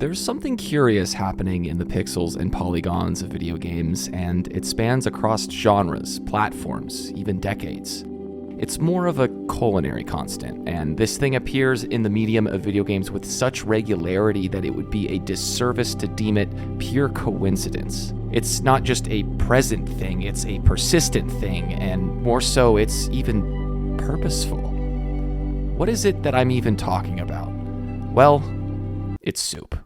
There's something curious happening in the pixels and polygons of video games, and it spans across genres, platforms, even decades. It's more of a culinary constant, and this thing appears in the medium of video games with such regularity that it would be a disservice to deem it pure coincidence. It's not just a present thing, it's a persistent thing, and more so, it's even purposeful. What is it that I'm even talking about? Well, it's soup.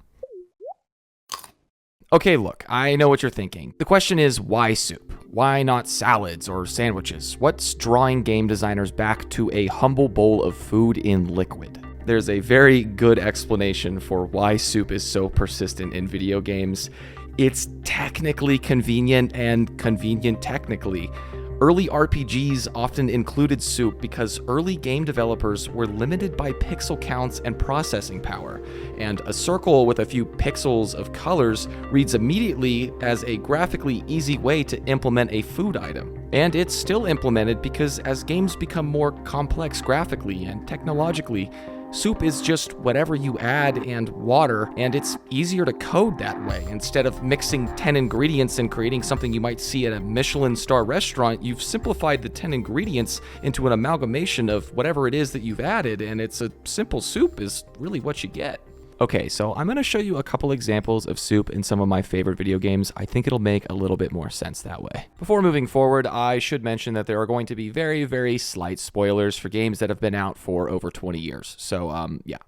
Okay, look, I know what you're thinking. The question is, why soup? Why not salads or sandwiches? What's drawing game designers back to a humble bowl of food in liquid? There's a very good explanation for why soup is so persistent in video games. It's technically convenient and convenient technically. Early RPGs often included soup because early game developers were limited by pixel counts and processing power, and a circle with a few pixels of colors reads immediately as a graphically easy way to implement a food item. And it's still implemented because as games become more complex graphically and technologically, soup is just whatever you add and water, and it's easier to code that way. Instead of mixing 10 ingredients and creating something you might see at a Michelin star restaurant, you've simplified the 10 ingredients into an amalgamation of whatever it is that you've added, and it's a simple soup is really what you get. Okay, so I'm going to show you a couple examples of soup in some of my favorite video games. I think it'll make a little bit more sense that way. Before moving forward, I should mention that there are going to be very, very slight spoilers for games that have been out for over 20 years. So, yeah.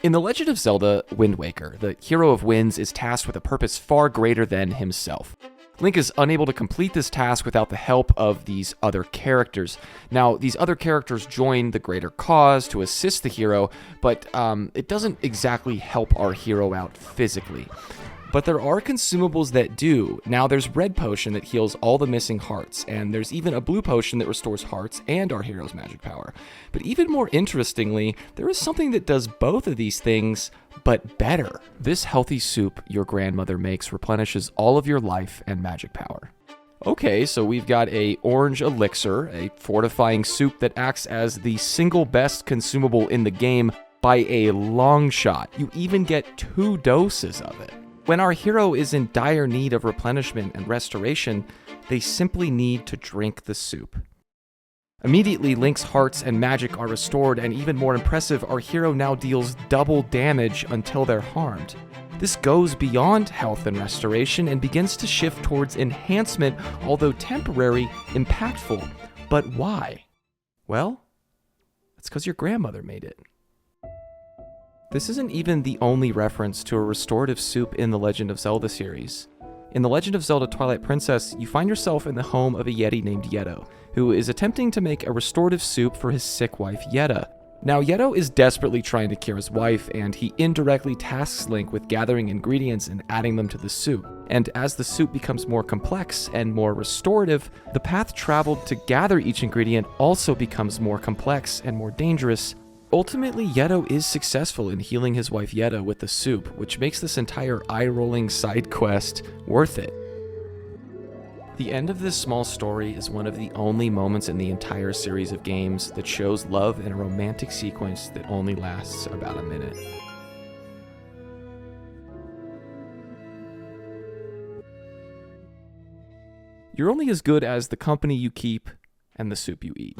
In The Legend of Zelda: Wind Waker, the hero of winds is tasked with a purpose far greater than himself. Link is unable to complete this task without the help of these other characters. Now, these other characters join the greater cause to assist the hero, but it doesn't exactly help our hero out physically. But there are consumables that do. Now, there's red potion that heals all the missing hearts, and there's even a blue potion that restores hearts and our hero's magic power. But even more interestingly, there is something that does both of these things, but better. This healthy soup your grandmother makes replenishes all of your life and magic power. Okay, so we've got a orange elixir, a fortifying soup that acts as the single best consumable in the game by a long shot. You even get 2 doses of it. When our hero is in dire need of replenishment and restoration, they simply need to drink the soup. Immediately, Link's hearts and magic are restored, and even more impressive, our hero now deals double damage until they're harmed. This goes beyond health and restoration and begins to shift towards enhancement, although temporary, impactful. But why? Well, it's because your grandmother made it. This isn't even the only reference to a restorative soup in the Legend of Zelda series. In The Legend of Zelda: Twilight Princess, you find yourself in the home of a Yeti named Yeto, who is attempting to make a restorative soup for his sick wife, Yetta. Now, Yeto is desperately trying to cure his wife, and he indirectly tasks Link with gathering ingredients and adding them to the soup. And as the soup becomes more complex and more restorative, the path traveled to gather each ingredient also becomes more complex and more dangerous. Ultimately, Yeto is successful in healing his wife Yetta with the soup, which makes this entire eye-rolling side quest worth it. The end of this small story is one of the only moments in the entire series of games that shows love in a romantic sequence that only lasts about a minute. You're only as good as the company you keep and the soup you eat.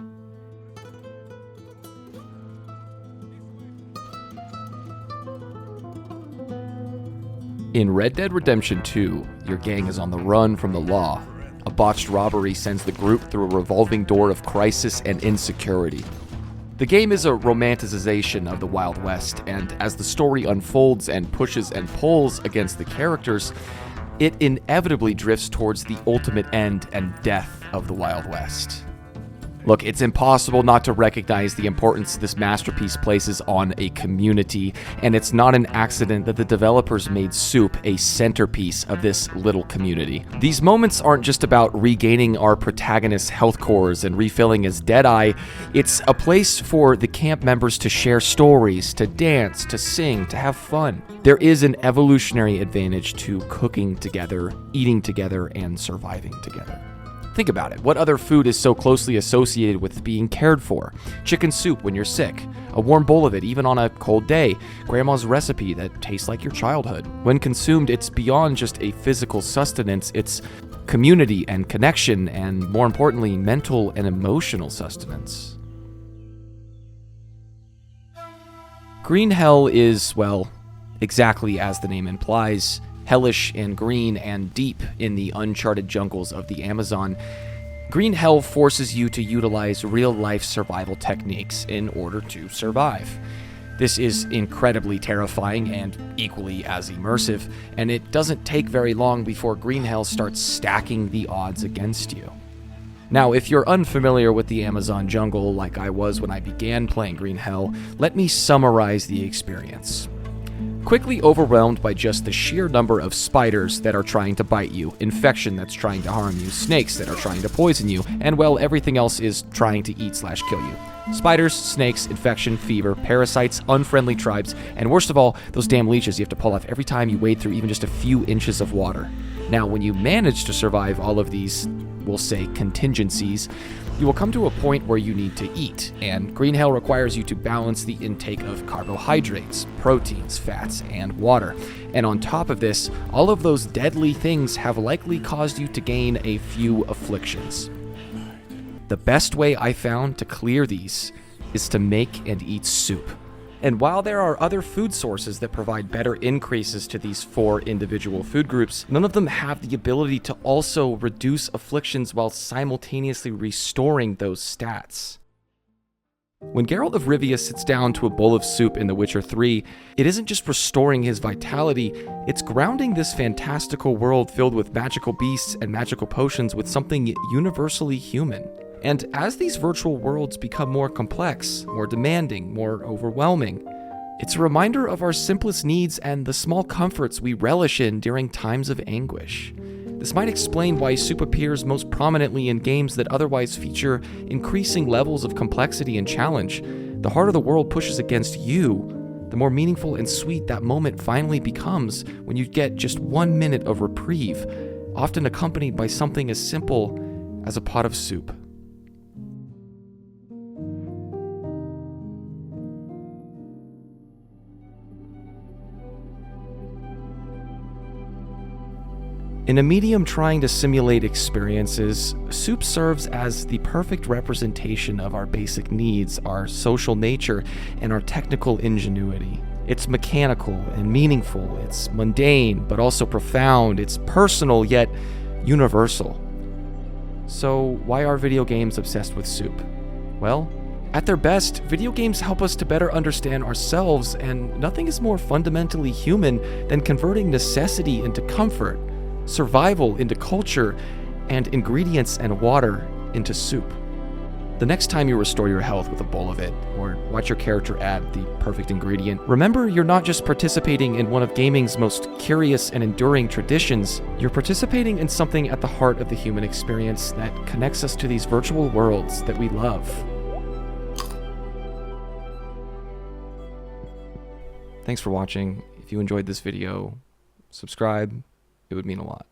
In Red Dead Redemption 2, your gang is on the run from the law. A botched robbery sends the group through a revolving door of crisis and insecurity. The game is a romanticization of the Wild West, and as the story unfolds and pushes and pulls against the characters, it inevitably drifts towards the ultimate end and death of the Wild West. Look, it's impossible not to recognize the importance this masterpiece places on a community, and it's not an accident that the developers made soup a centerpiece of this little community. These moments aren't just about regaining our protagonist's health cores and refilling his Deadeye. It's a place for the camp members to share stories, to dance, to sing, to have fun. There is an evolutionary advantage to cooking together, eating together, and surviving together. Think about it. What other food is so closely associated with being cared for? Chicken soup when you're sick. A warm bowl of it even on a cold day. Grandma's recipe that tastes like your childhood. When consumed, it's beyond just a physical sustenance. It's community and connection, and more importantly, mental and emotional sustenance. Green hell is, well, exactly as the name implies, hellish and green and deep in the uncharted jungles of the Amazon. Green hell forces you to utilize real-life survival techniques in order to survive. This is incredibly terrifying and equally as immersive, and it doesn't take very long before green hell starts stacking the odds against you. Now, if you're unfamiliar with the Amazon jungle like I was when I began playing Green Hell, let me summarize the experience. Quickly overwhelmed by just the sheer number of spiders that are trying to bite you, infection that's trying to harm you, snakes that are trying to poison you, and well, everything else is trying to eat/kill you. Spiders, snakes, infection, fever, parasites, unfriendly tribes, and worst of all, those damn leeches you have to pull off every time you wade through even just a few inches of water. Now, when you manage to survive all of these, we'll say, contingencies, you will come to a point where you need to eat, and Green Hell requires you to balance the intake of carbohydrates, proteins, fats, and water. And on top of this, all of those deadly things have likely caused you to gain a few afflictions. The best way I found to clear these is to make and eat soup. And while there are other food sources that provide better increases to these 4 individual food groups, none of them have the ability to also reduce afflictions while simultaneously restoring those stats. When Geralt of Rivia sits down to a bowl of soup in The Witcher 3, it isn't just restoring his vitality, it's grounding this fantastical world filled with magical beasts and magical potions with something universally human. And as these virtual worlds become more complex, more demanding, more overwhelming, it's a reminder of our simplest needs and the small comforts we relish in during times of anguish. This might explain why soup appears most prominently in games that otherwise feature increasing levels of complexity and challenge. The harder the world pushes against you, the more meaningful and sweet that moment finally becomes when you get just 1 minute of reprieve, often accompanied by something as simple as a pot of soup. In a medium trying to simulate experiences, soup serves as the perfect representation of our basic needs, our social nature, and our technical ingenuity. It's mechanical and meaningful, it's mundane but also profound, it's personal yet universal. So why are video games obsessed with soup? Well, at their best, video games help us to better understand ourselves, and nothing is more fundamentally human than converting necessity into comfort, survival into culture, and ingredients and water into soup. The next time you restore your health with a bowl of it, or watch your character add the perfect ingredient, remember you're not just participating in one of gaming's most curious and enduring traditions, you're participating in something at the heart of the human experience that connects us to these virtual worlds that we love. Thanks for watching. If you enjoyed this video, subscribe. It would mean a lot.